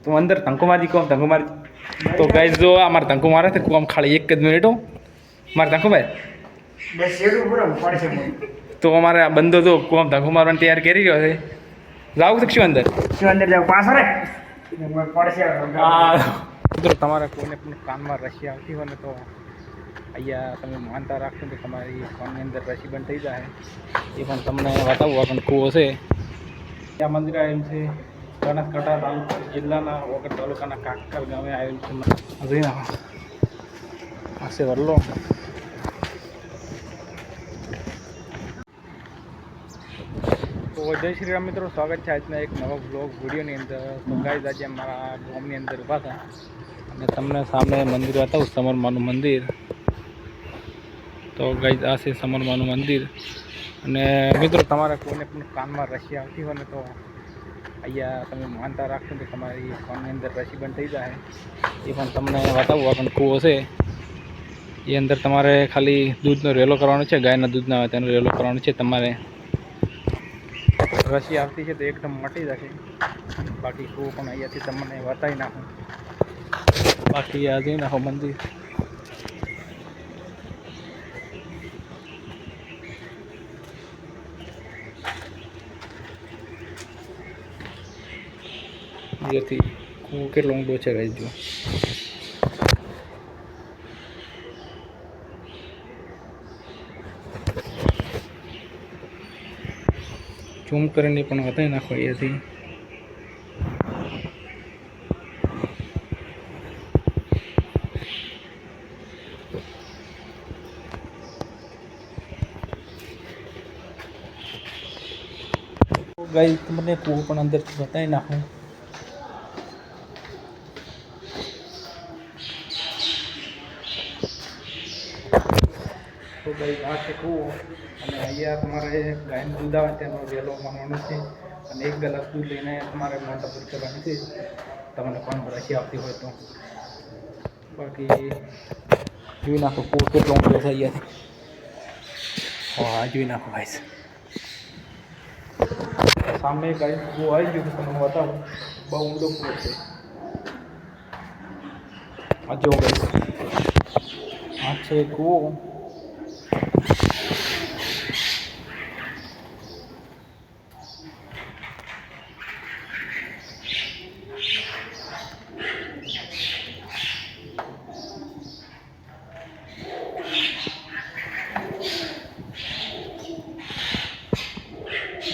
તું અંદર ધંકો મારી કહો ધંકો મારી તો ગાઈસ જો આ મારે ધંકો મારે તો આમ ખાલી એક જ મિનિટ હો મારે ધંકો ભાઈ તો અમારે આ બંદો તો કોમ ધંકો મારવાની તૈયાર કરી રહ્યો છે જાવ તો શું અંદર જાવ પાસ રે મિત્રો તમારે કોઈને પણ કાનમાં રસી આવતી હોય ને તો અહીંયા તમે માનતા રાખશો તો તમારી ફોનની અંદર રસી બંધ થઈ જાય એ પણ તમને બતાવવું પણ કૂવો છે ત્યાં મંદિર આવેલું છે બનાસકાંઠા તાલુકા જિલ્લાના વગર તાલુકાના કાકર ગામે આવેલું છે જોઈ નાખો હશે વરલો તો જય શ્રી રામ મિત્રો, સ્વાગત છે આજના એક નવા બ્લોગ વિડીયોની અંદર. તો ગાઈઝ આજે અમારા ગામની અંદર ઊભા હતા અને તમને સામે મંદિર બતાવું, સમરમાનું મંદિર. તો ગાઈઝ આ છે સમરમાનું મંદિર. અને મિત્રો તમારે કોઈને પણ કાનમાં રસી આવતી હોય ને તો અહીંયા તમે માનતા રાખશો તો તમારી ફોનની અંદર રસી બંધ થઈ જાય એ પણ તમને બતાવવું પણ કૂવો છે. એ અંદર તમારે ખાલી દૂધનો રેલો કરવાનો છે, ગાયના દૂધના હોય તેનો રેલો કરવાનો છે. તમારે રસી આવતી છે તો એકદમ મટી જશે. બાકી કૂવો પણ અહીંયાથી તમને બતાવી નાખું. બાકી આ જઈ નાખો મંદિર. જેથી કૂવો કેટલો ઊંડો છે ગાઈ જો. ઝૂમ કરીને પણ બતાવી નાખો અહીંયાથી. ગાઈ તમને કૂવો પણ અંદરથી બતાવી નાખું. તો ભાઈ આ છે કૂવો અને અહીંયા તમારે ગાયનું દૂધ આવે તેનો વેલો માનવાનો છે અને એક ગ્લાસ દૂધ લઈને તમારે મોટા પૂરી કરવાની છે તમને પણ રસી આપતી હોય તો. બાકી જોઈ નાખો કૂવો કેટલો ઊંડો છે અહીંયાથી. હા જોઈ નાખો ભાઈ. સામે ગાય કૂવો આવી ગયો તો તમને બતાવું. બહુ ઊંડો કૂવો છે. આ જો ગાય આ છે કૂવો.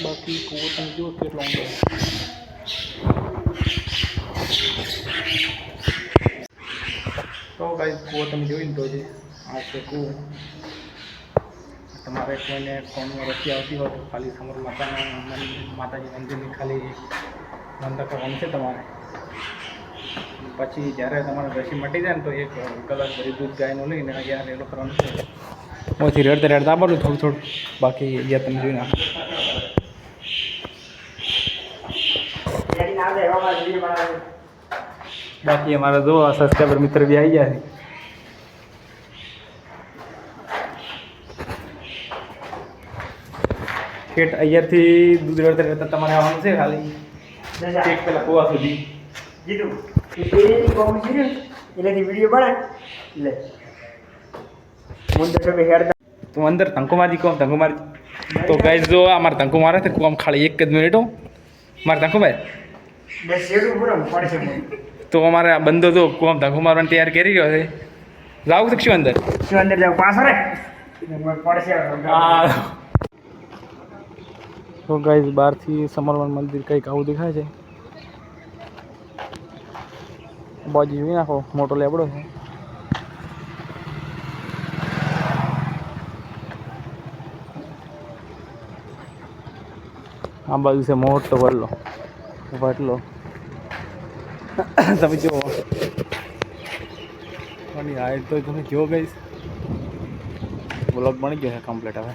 બાકી કૂવો તમે જુઓ કેટલો ઊંડો. તો ગાઈસ કૂવો તમે જોઈને તો છે આ છે કૂવો. તમારે કોઈને ફોનમાં રસી આવતી હોય તો ખાલી સમર માતાજી મંદિરની ખાલી બંધ કરવાનું છે તમારે. પછી જ્યારે તમારે રસી મટી જાય ને તો એક ગ્લાસ ભરી દૂધ ગાયનું લઈને અહીંયા રેલો કરવાનું છે. ઓછી રેડતા રેડતા આપવાનું થોડું થોડું. બાકી અહીંયા તમે જોઈ નાખો. બાકી અમારા જો સબસ્ક્રાઈબર મિત્ર બી આવી ગયા છે. ખેટ અહીંયાથી દૂધ રેડતા રેડતા તમારે આવવાનું છે ખાલી એક પેલા કૂવા સુધી. એનાથી વિડીયો બને લે તું અંદર ધંકો મારી કહો ધંકો મારી તો ગાઈસ જો આ મારે ધંકો મારે તો આમ ખાલી એક જ મિનિટ હો મારે ધંકો ભાઈ તો અમારે આ બંદો તો કોમ ધંકો મારવાની તૈયાર કરી રહ્યો છે. જાવ તો શું અંદર જાવ પાસ રે તો ગાઈસ બહારથી સમરવન મંદિર કંઈક આવું દેખાય છે. બાજુ જોઈ નાખો મોટો લેબડો છે. આ બાજુ છે મોટો વરલો વટલો. તમે જુઓ આની હાઈટ તો તમે જો ગઈશ. બ્લોગ બની ગયો છે કમ્પ્લીટ હવે.